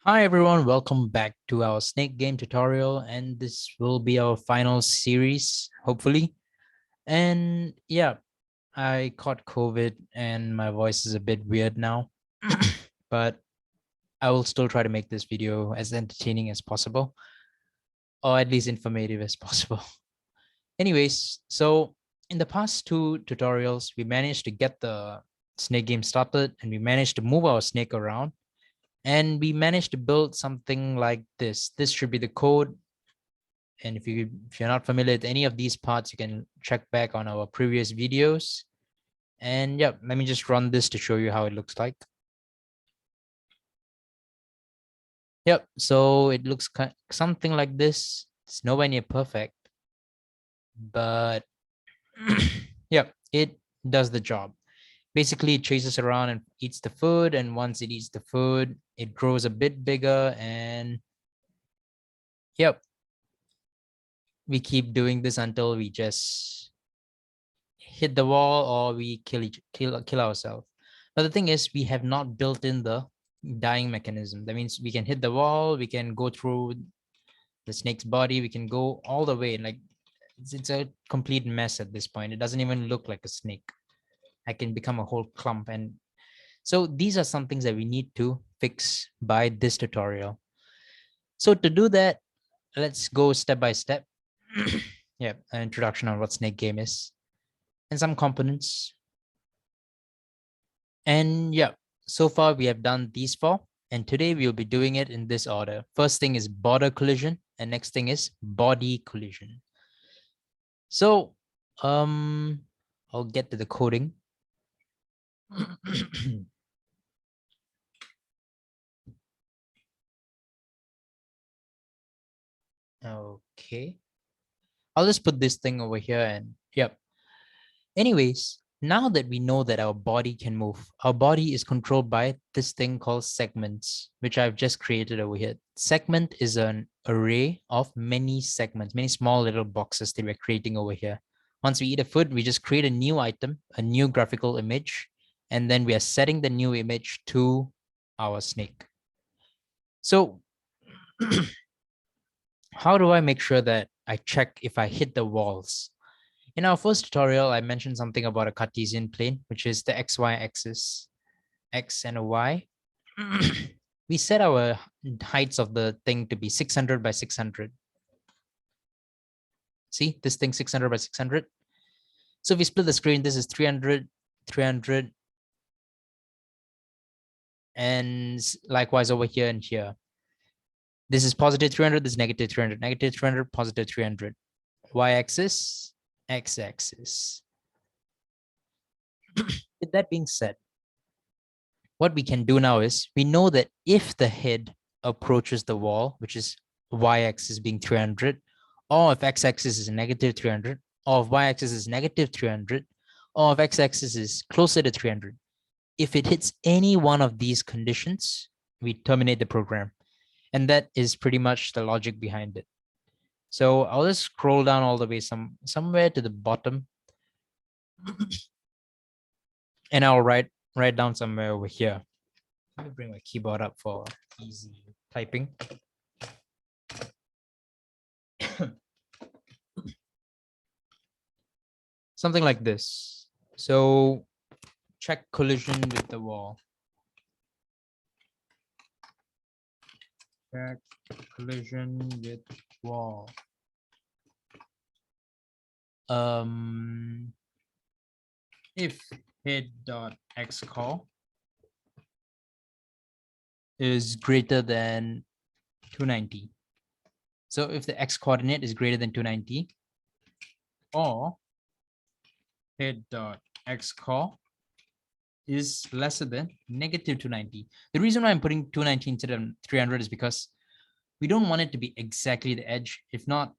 Hi everyone, welcome back to our snake game tutorial, and this will be our final series, hopefully. And yeah, I caught COVID and my voice is a bit weird now, but I will still try to make this video as entertaining as possible, or at least informative as possible. Anyways, so in the past two tutorials, we managed to get the snake game started and we managed to move our snake around. And we managed to build something like this. This should be the code. And if you're not familiar with any of these parts, you can check back on our previous videos. And yeah, let me just run this to show you how it looks like. Yep, so it looks something like this. It's nowhere near perfect, but yeah, it does the job. Basically, it chases around and eats the food. And once it eats the food, it grows a bit bigger. And yep, we keep doing this until we just hit the wall or we kill ourselves. But the thing is, we have not built in the dying mechanism. That means we can hit the wall, we can go through the snake's body, we can go all the way. Like it's a complete mess at this point. It doesn't even look like a snake. I can become a whole clump. And so these are some things that we need to fix by this tutorial. So to do that, let's go step by step. Yeah, an introduction on what snake game is and some components. And yeah, so far we have done these four, and today we'll be doing it in this order. First thing is border collision, and next thing is body collision. So I'll get to the coding. Okay, I'll just put this thing over here and yep. Anyways, now that we know that our body can move, our body is controlled by this thing called segments, which I've just created over here. Segment is an array of many segments, many small little boxes that we're creating over here. Once we eat a food, we just create a new item, a new graphical image, and then we are setting the new image to our snake. So how do I make sure that I check if I hit the walls? In our first tutorial, I mentioned something about a Cartesian plane, which is the XY axis, X and a Y. We set our heights of the thing to be 600 by 600. See this thing 600 by 600. So if we split the screen, this is 300, 300. And likewise over here and here. This is positive 300, this is negative 300, negative 300, positive 300. Y-axis, X-axis. With that being said, what we can do now is we know that if the head approaches the wall, which is y-axis being 300, or if x-axis is negative 300, or if y-axis is negative 300, or if x-axis is closer to 300, if it hits any one of these conditions, we terminate the program. And that is pretty much the logic behind it. So I'll just scroll down all the way somewhere to the bottom. And I'll write down somewhere over here. Let me bring my keyboard up for easy typing. Something like this. So check collision with the wall. Check collision with wall. If head.xcall is greater than 290. So if the x coordinate is greater than 290, or head.xcall is lesser than negative 290. The reason why I'm putting 290 instead of 300 is because we don't want it to be exactly the edge. If not,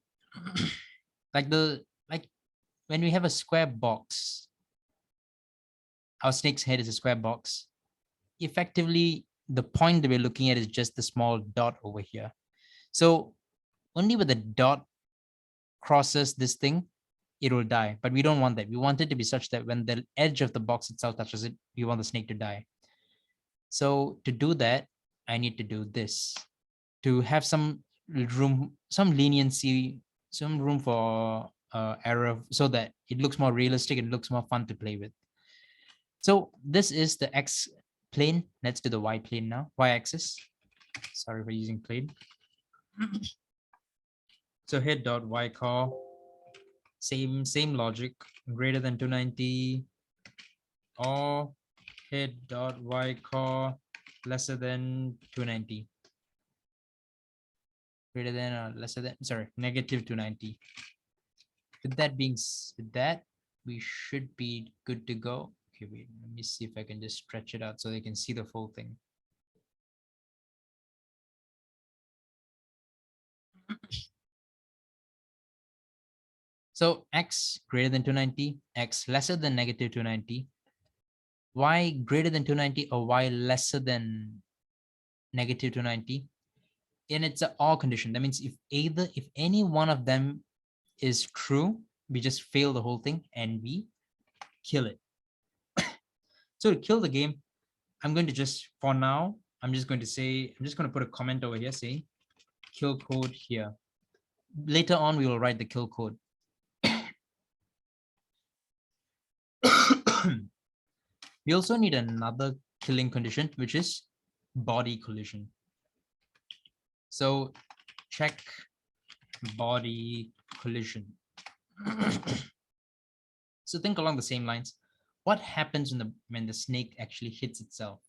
like when we have a square box, our snake's head is a square box. Effectively, the point that we're looking at is just the small dot over here. So only when the dot crosses this thing, it will die. But we don't want that. We want it to be such that when the edge of the box itself touches it, we want the snake to die. So to do that, I need to do this to have some room, some leniency, some room for error so that it looks more realistic and looks more fun to play with. So this is the X plane. Let's do the Y plane now, Y axis. Sorry for using plane. So head dot Y core, same logic, greater than 290, or head dot Y core lesser than 290. Greater than or lesser than, sorry, negative 290. With that, we should be good to go. Okay, wait, let me see if I can just stretch it out so they can see the full thing. So X greater than 290, X lesser than negative 290, Y greater than 290 or Y lesser than negative 290. And it's an or condition. That means if any one of them is true, we just fail the whole thing and we kill it. So to kill the game, I'm going to just, for now, I'm just going to put a comment over here saying kill code here. Later on, we will write the kill code. We also need another killing condition, which is body collision. So check body collision. So think along the same lines. What happens when the snake actually hits itself?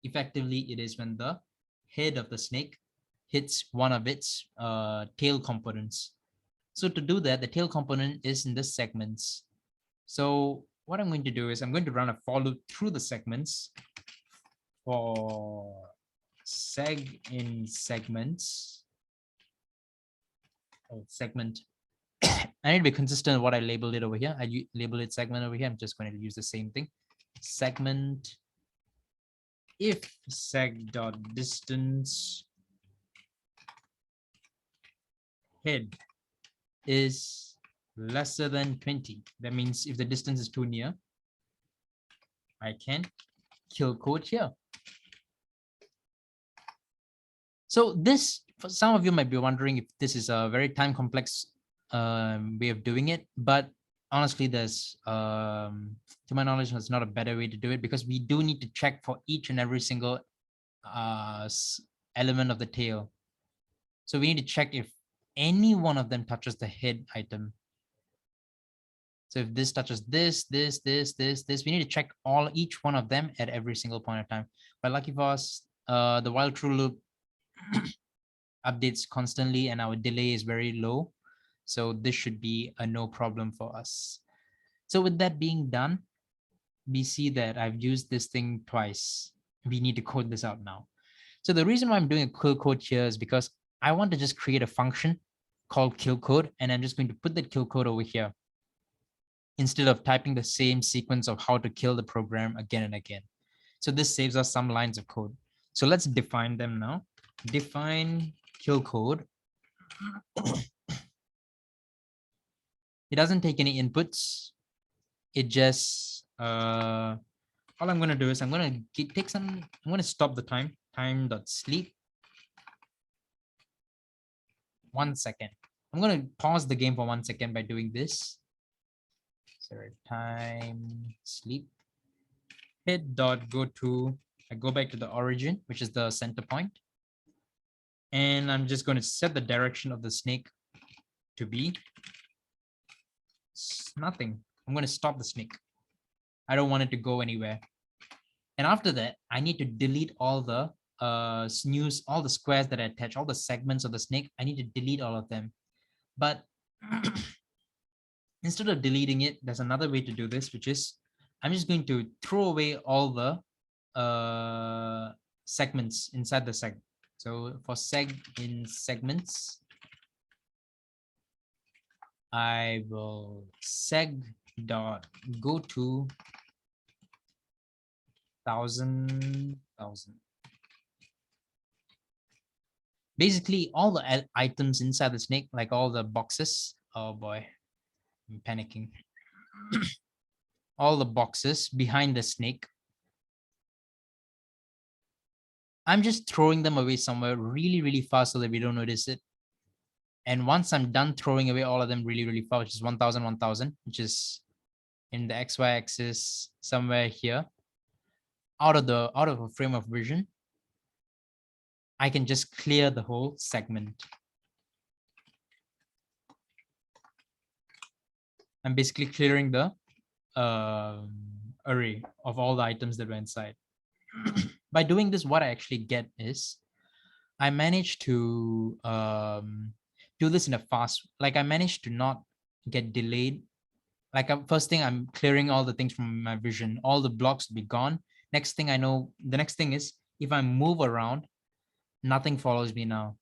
Effectively, it is when the head of the snake hits one of its tail components. So to do that, the tail component is in the segments. So what I'm going to do is I'm going to run a for loop through the segments for seg in segments. Segment. I need to be consistent with what I labeled it over here. I labeled it segment over here. I'm just going to use the same thing. Segment if seg dot distance head is lesser than 20. That means if the distance is too near, I can kill code here. So this, for some of you might be wondering if this is a very time complex way of doing it, but honestly, there's, to my knowledge, there's not a better way to do it because we do need to check for each and every single element of the tail. So we need to check if any one of them touches the head item. So if this touches this, we need to check each one of them at every single point of time. But lucky for us, the while true loop updates constantly and our delay is very low. So this should be a no problem for us. So with that being done, we see that I've used this thing twice. We need to code this out now. So the reason why I'm doing a kill code here is because I want to just create a function called kill code, and I'm just going to put that kill code over here instead of typing the same sequence of how to kill the program again and again. So this saves us some lines of code. So let's define them now. Define kill code. It doesn't take any inputs. It just, all I'm going to do is I'm going to stop the time.sleep. 1 second. I'm going to pause the game for 1 second by doing this. Sorry, time sleep. Head dot go to, I go back to the origin, which is the center point. And I'm just going to set the direction of the snake to be nothing. I'm going to stop the snake. I don't want it to go anywhere. And after that, I need to delete all the all the squares that I attach, all the segments of the snake. I need to delete all of them. But instead of deleting it, there's another way to do this, which is I'm just going to throw away all the segments inside the seg. So for seg in segments, I will seg dot go to 1,000. Basically, all the items inside the snake, like all the boxes. Oh boy, I'm panicking. All the boxes behind the snake I'm just throwing them away somewhere really, really fast so that we don't notice it. And once I'm done throwing away all of them really, really fast, which is 1000, 1000, which is in the XY axis somewhere here, out of a frame of vision, I can just clear the whole segment. I'm basically clearing the array of all the items that were inside. By doing this, what I actually get is I managed to do this in a fast, like I managed to not get delayed. Like first thing, I'm clearing all the things from my vision, all the blocks to be gone. Next thing I know, the next thing is if I move around, nothing follows me now.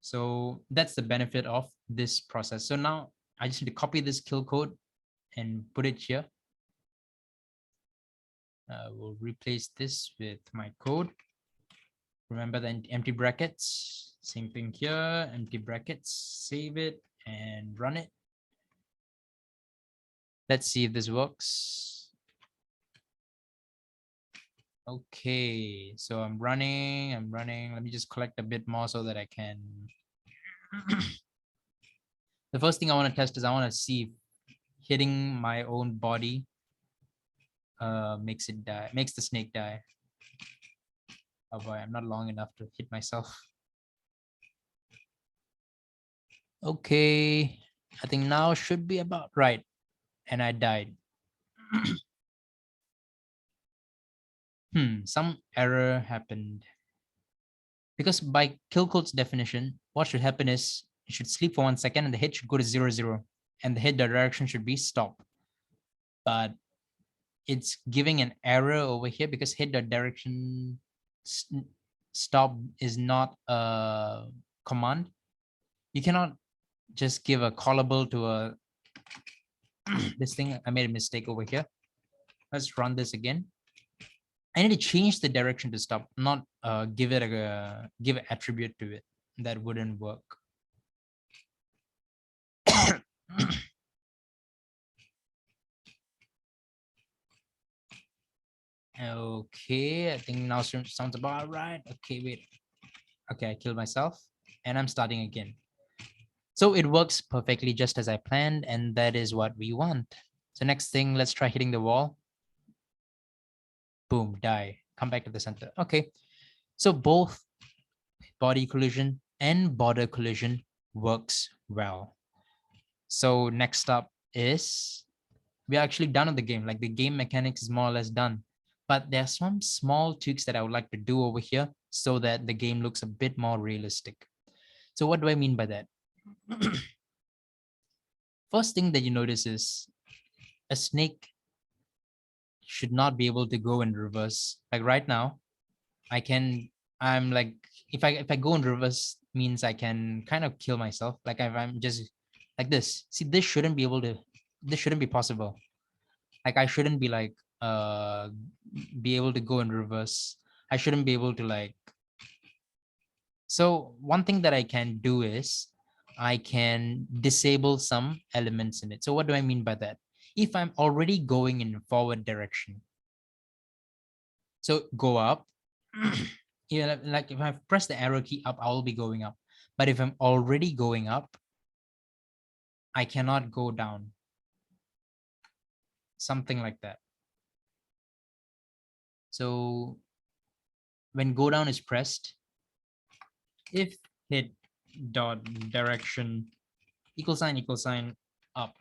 So that's the benefit of this process. So now I just need to copy this kill code and put it here. We'll replace this with my code. Remember the empty brackets, same thing here, empty brackets, save it and run it. Let's see if this works. Okay, so I'm running. Let me just collect a bit more so that I can. The first thing I want to test is I want to see if hitting my own body makes it die, makes the snake die. Oh boy, I'm not long enough to hit myself. Okay, I think now should be about right. And I died. Some error happened. Because by kill code's definition, what should happen is it should sleep for 1 second and the hit should go to 0, 0. And the hit direction should be stop. But it's giving an error over here because hit direction stop is not a command. You cannot just give a callable to a this thing. I made a mistake over here. Let's run this again. I need to change the direction to stop, not give it give an attribute to it. That wouldn't work. Okay, I think now sounds about right. Okay, wait. Okay, I killed myself and I'm starting again. So it works perfectly just as I planned, and that is what we want. So next thing, let's try hitting the wall. Boom, die. Come back to the center. Okay, so both body collision and border collision works well. So next up is we're actually done with the game. Like the game mechanics is more or less done. But there are some small tweaks that I would like to do over here so that the game looks a bit more realistic. So what do I mean by that? First thing that you notice is a snake should not be able to go in reverse. Like right now, I'm like, if I go in reverse means I can kind of kill myself. Like if I'm just like this, see, this shouldn't be possible. Like I shouldn't be like, be able to go in reverse. I shouldn't be able to like, so one thing that I can do is I can disable some elements in it. So what do I mean by that? If I'm already going in forward direction, so go up, yeah, like if I press the arrow key up, I will be going up. But if I'm already going up, I cannot go down. Something like that. So when go down is pressed, if hit dot direction equal sign up.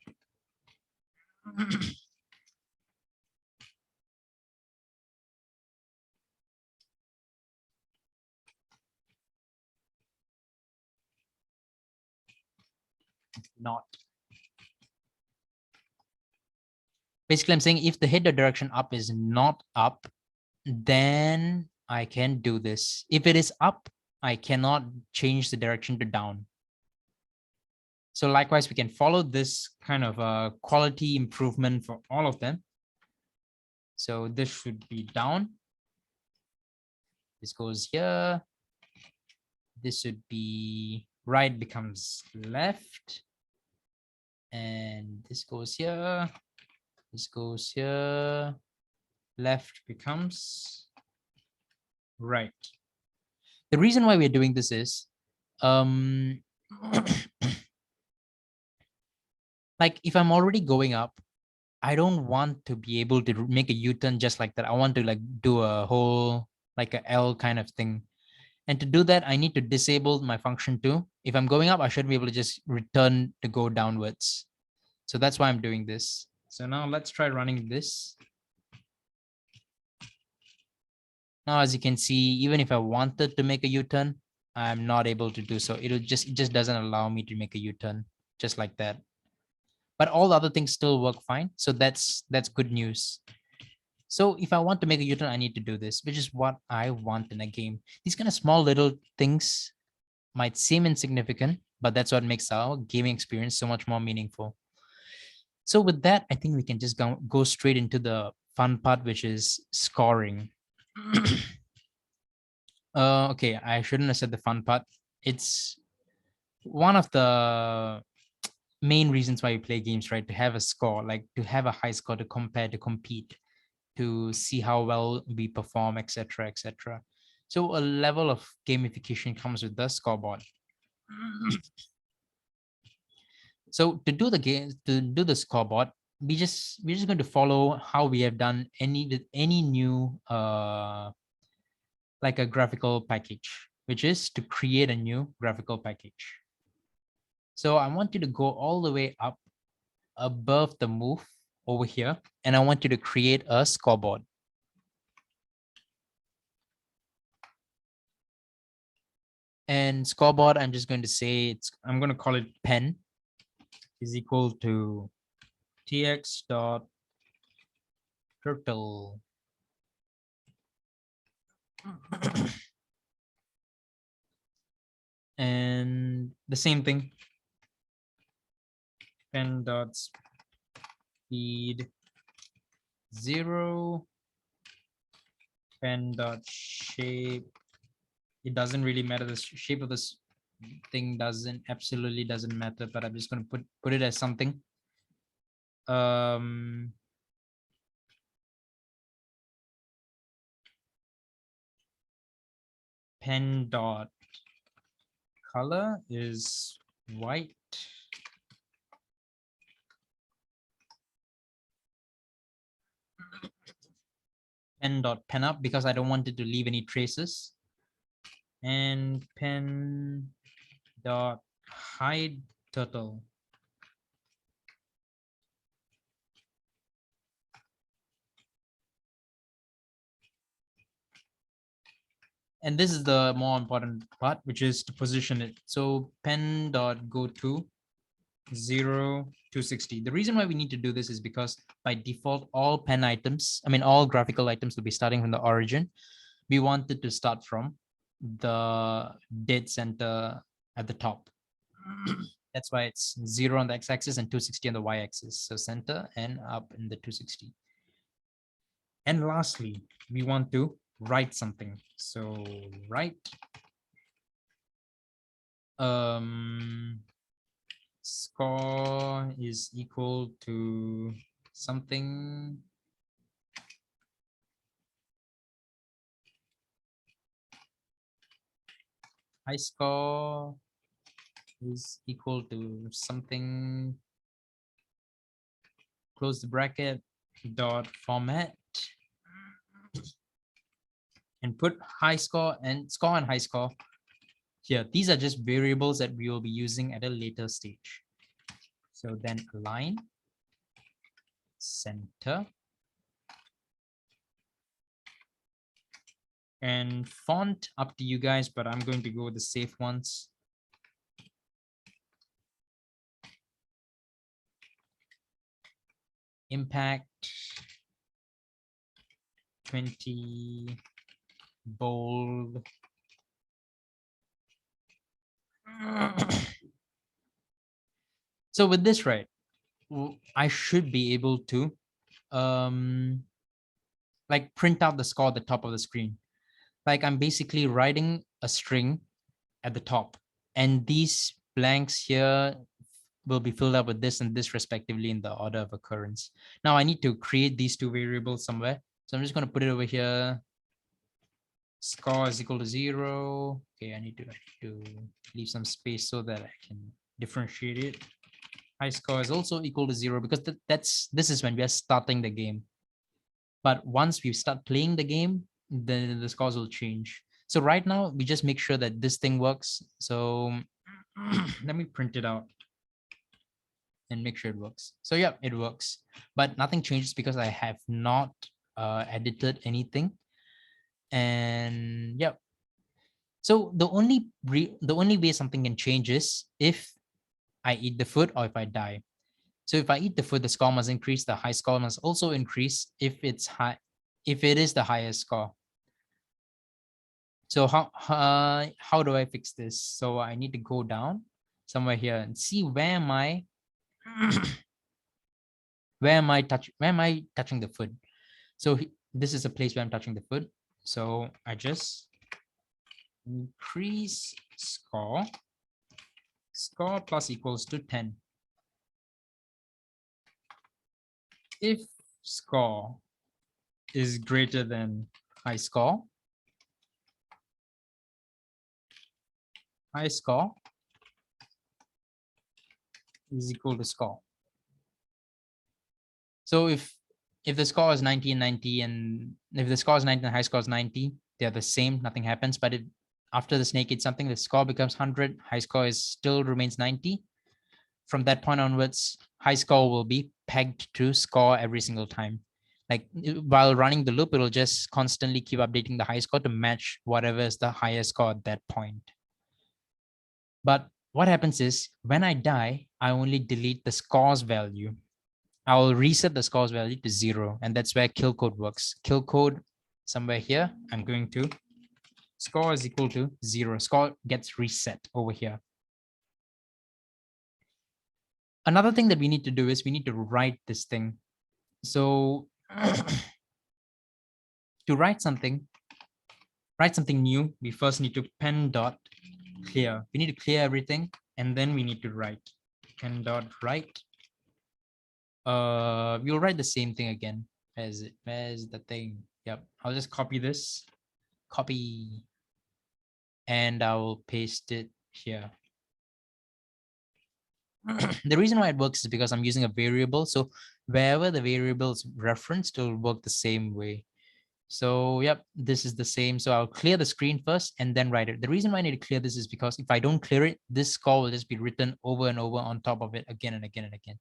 Not. Basically, I'm saying if the hit dot direction up is not up, then I can do this. If it is up, I cannot change the direction to down. So likewise, we can follow this kind of quality improvement for all of them. So this should be down. This goes here. This should be right becomes left. And this goes here. This goes here. Left becomes right. The reason why we're doing this is, um, like if I'm already going up, I don't want to be able to make a U-turn just like that. I want to like do a whole like a L kind of thing. And to do that, I need to disable my function too. If I'm going up, I should be able to just return to go downwards. So that's why I'm doing this. So now let's try running this. Now, as you can see, even if I wanted to make a U-turn, I'm not able to do so. It just doesn't allow me to make a U-turn just like that. But all the other things still work fine. So that's good news. So if I want to make a U-turn, I need to do this, which is what I want in a game. These kind of small little things might seem insignificant, but that's what makes our gaming experience so much more meaningful. So with that, I think we can just go straight into the fun part, which is scoring. Okay, I shouldn't have said the fun part. It's one of the main reasons why you play games, right? To have a score, like to have a high score to compare, to compete, to see how well we perform, etc., etc. So a level of gamification comes with the scoreboard. So to do the game, to do the scoreboard, we're just going to follow how we have done any new like a graphical package, which is to create a new graphical package. So I want you to go all the way up above the move over here, and I want you to create a scoreboard. And scoreboard, I'm just going to say I'm going to call it pen is equal to tx dot turtle. And the same thing, pen dot speed 0, pen dot shape. It doesn't really matter. The shape of this thing absolutely doesn't matter, but I'm just going to put it as something. Pen dot color is white. Pen dot pen up, because I don't want it to leave any traces. And pen dot hide turtle. And this is the more important part, which is to position it. So pen dot go to 0 to 60. The reason why we need to do this is because by default, all pen items, all graphical items will be starting from the origin. We wanted to start from the dead center at the top. That's why it's 0 on the x-axis and 260 on the y-axis. So center and up in the 260. And lastly, we want to write something. So write score is equal to something. High score is equal to something, close the bracket, dot format, and put high score and high score here. These are just variables that we will be using at a later stage. So then align, center, and font up to you guys, but I'm going to go with the safe ones. Impact 20, bold. So with this, right, I should be able to like print out the score at the top of the screen. Like I'm basically writing a string at the top, and these blanks here will be filled up with this and this respectively in the order of occurrence. Now I need to create these two variables somewhere. So I'm just going to put it over here. Score is equal to 0. Okay, I need to leave some space so that I can differentiate it. High score is also equal to 0 because this is when we are starting the game. But once we start playing the game, then the scores will change. So right now, we just make sure that this thing works. So let me print it out and make sure it works. So yeah, it works, but nothing changes because I have not edited anything. And yeah, so the only way something can change is if I eat the food or if I die. So if I eat the food, the score must increase. The high score must also increase if it's high, if it is the highest score. So how do I fix this? So I need to go down somewhere here and see where am I where am I touching the food? So this is a place where I'm touching the food. So I just increase score plus equals to 10. If score is greater than high score is equal to score. So if the score is 90 and 90, and if the score is 90 and high score is 90, they're the same, nothing happens. But if after the snake eats something, the score becomes 100, high score is still remains 90. From that point onwards, high score will be pegged to score every single time. Like while running the loop, it'll just constantly keep updating the high score to match whatever is the highest score at that point. But what happens is when I die, I only delete the scores value. I'll reset the scores value to 0. And that's where kill code works. Kill code somewhere here, I'm going to score is equal to 0. Score gets reset over here. Another thing that we need to do is we need to write this thing. So to write something new, we first need to pen dot clear. We need to clear everything, and then we need to write. Pen dot write. We'll write the same thing again. Where's the thing? Yep. I'll just copy this. Copy. And I'll paste it here. The reason why it works is because I'm using a variable. So wherever the variable is referenced, it'll work the same way. So yep, this is the same. So I'll clear the screen first and then write it. The reason why I need to clear this is because if I don't clear it, this score will just be written over and over on top of it again and again and again.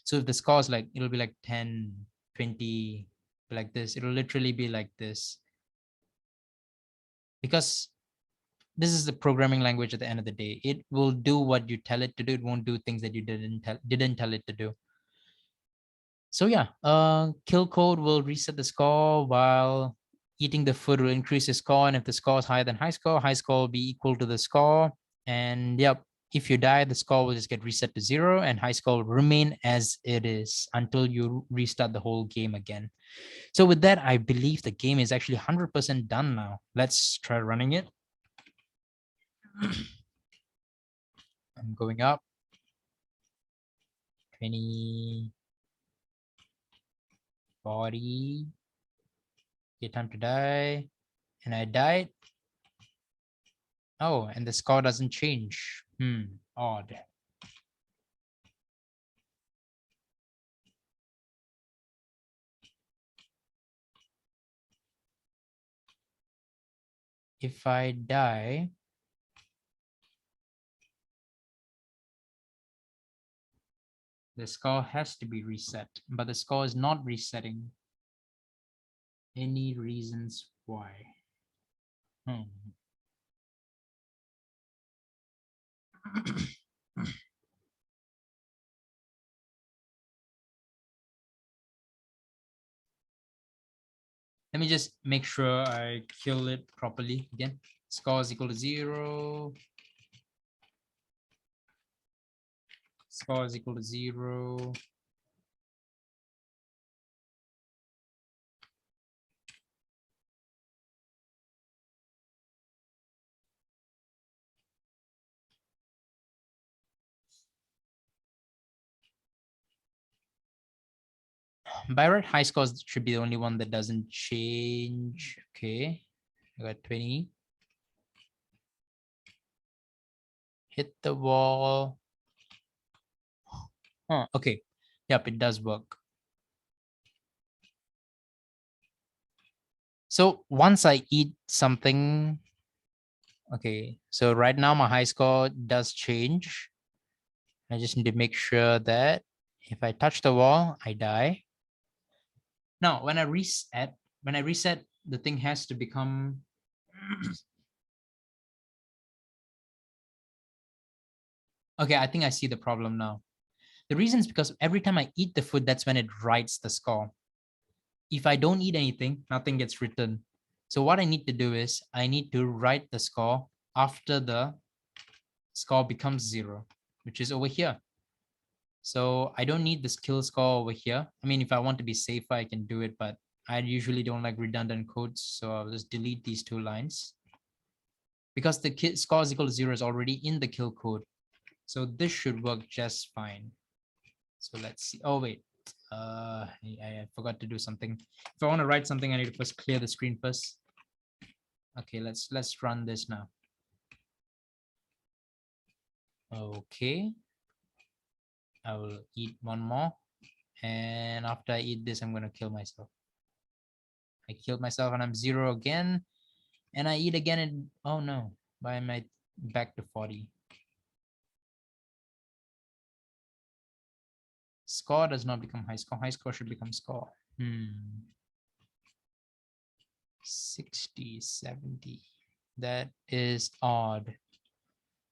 So if the score is like, it'll be like 10, 20, like this. It'll literally be like this. Because this is the programming language at the end of the day. It will do what you tell it to do. It won't do things that you didn't tell it to do. So yeah, kill code will reset the score, while eating the food will increase the score. And if the score is higher than high score will be equal to the score. And yep, if you die, the score will just get reset to 0, and high score will remain as it is until you restart the whole game again. So with that, I believe the game is actually 100% done now. Let's try running it. I'm going up. 20, 40. Okay, time to die. And I died. Oh, and the score doesn't change. Odd. If I die, the score has to be reset, but the score is not resetting. Any reasons why? Let me just make sure I kill it properly again. Score is equal to 0. Score is equal to 0. By right, high scores should be the only one that doesn't change. Okay. I got 20. Hit the wall. Oh, okay. Yep, it does work. So once I eat something, okay, so right now my high score does change. I just need to make sure that if I touch the wall, I die. Now, when I reset, the thing has to become okay, I think I see the problem now. The reason is because every time I eat the food, that's when it writes the score. If I don't eat anything, nothing gets written. So what I need to do is I need to write the score after the score becomes 0, which is over here. So I don't need the skill score over here. I mean, if I want to be safer, I can do it, but I usually don't like redundant codes. So I'll just delete these 2 lines because the score is equal to 0 is already in the kill code. So this should work just fine. So let's see. Oh, wait. I forgot to do something. If I want to write something, I need to first clear the screen first. Okay, let's run this now. Okay. I will eat one more. And after I eat this, I'm going to kill myself. I killed myself and I'm 0 again. And I eat again and oh no, why am I back to 40? Score does not become high score. High score should become score. 60, 70. That is odd.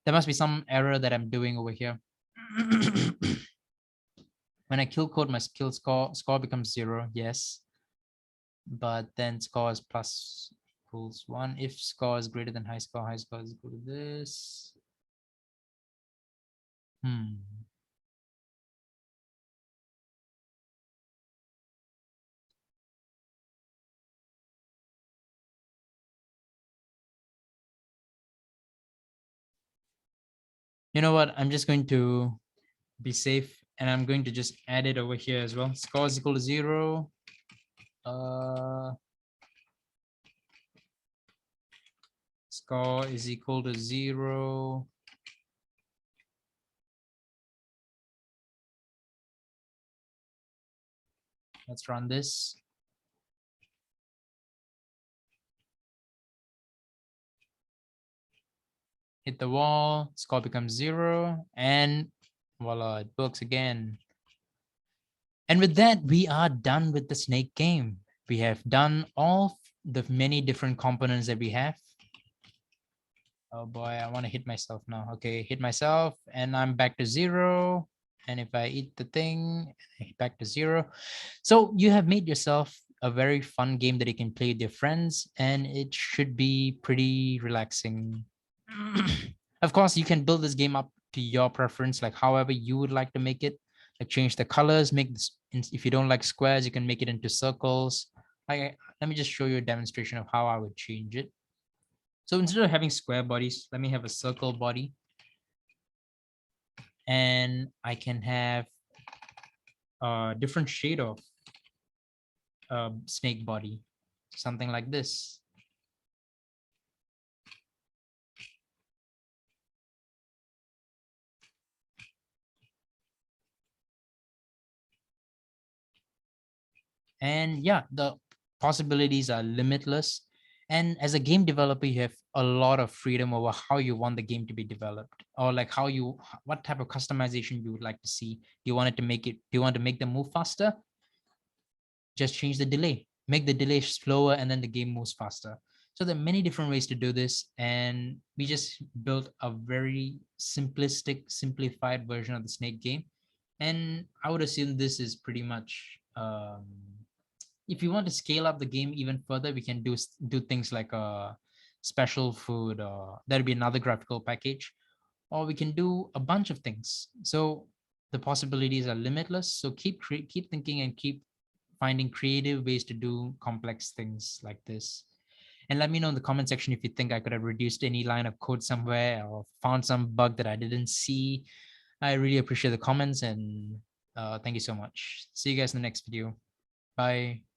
There must be some error that I'm doing over here. When I kill code, my skill score becomes 0, yes. But then score is plus equals 1. If score is greater than high score is equal to this. You know what? I'm just going to be safe and I'm going to just add it over here as well. Score is equal to 0. Score is equal to 0. Let's run this. Hit the wall, score becomes 0, and voila, it works again. And with that, we are done with the snake game. We have done all the many different components that we have. Oh boy, I want to hit myself now. Okay, hit myself, and I'm back to 0. And if I eat the thing, back to 0. So you have made yourself a very fun game that you can play with your friends, and it should be pretty relaxing. Of course, you can build this game up to your preference, like however you would like to make it. Like change the colors, make this, if you don't like squares, you can make it into circles. Let me just show you a demonstration of how I would change it. So instead of having square bodies, let me have a circle body. And I can have a different shade of snake body, something like this. And yeah, the possibilities are limitless. And as a game developer, you have a lot of freedom over how you want the game to be developed, or like what type of customization you would like to see. Do you want to make them move faster? Just change the delay, make the delay slower, and then the game moves faster. So there are many different ways to do this, and we just built a very simplistic, simplified version of the snake game. And I would assume this is pretty much if you want to scale up the game even further, we can do things like a special food, or there'll be another graphical package, or we can do a bunch of things. So the possibilities are limitless. So keep thinking and keep finding creative ways to do complex things like this. And let me know in the comment section if you think I could have reduced any line of code somewhere or found some bug that I didn't see. I really appreciate the comments, and thank you so much. See you guys in the next video. Bye.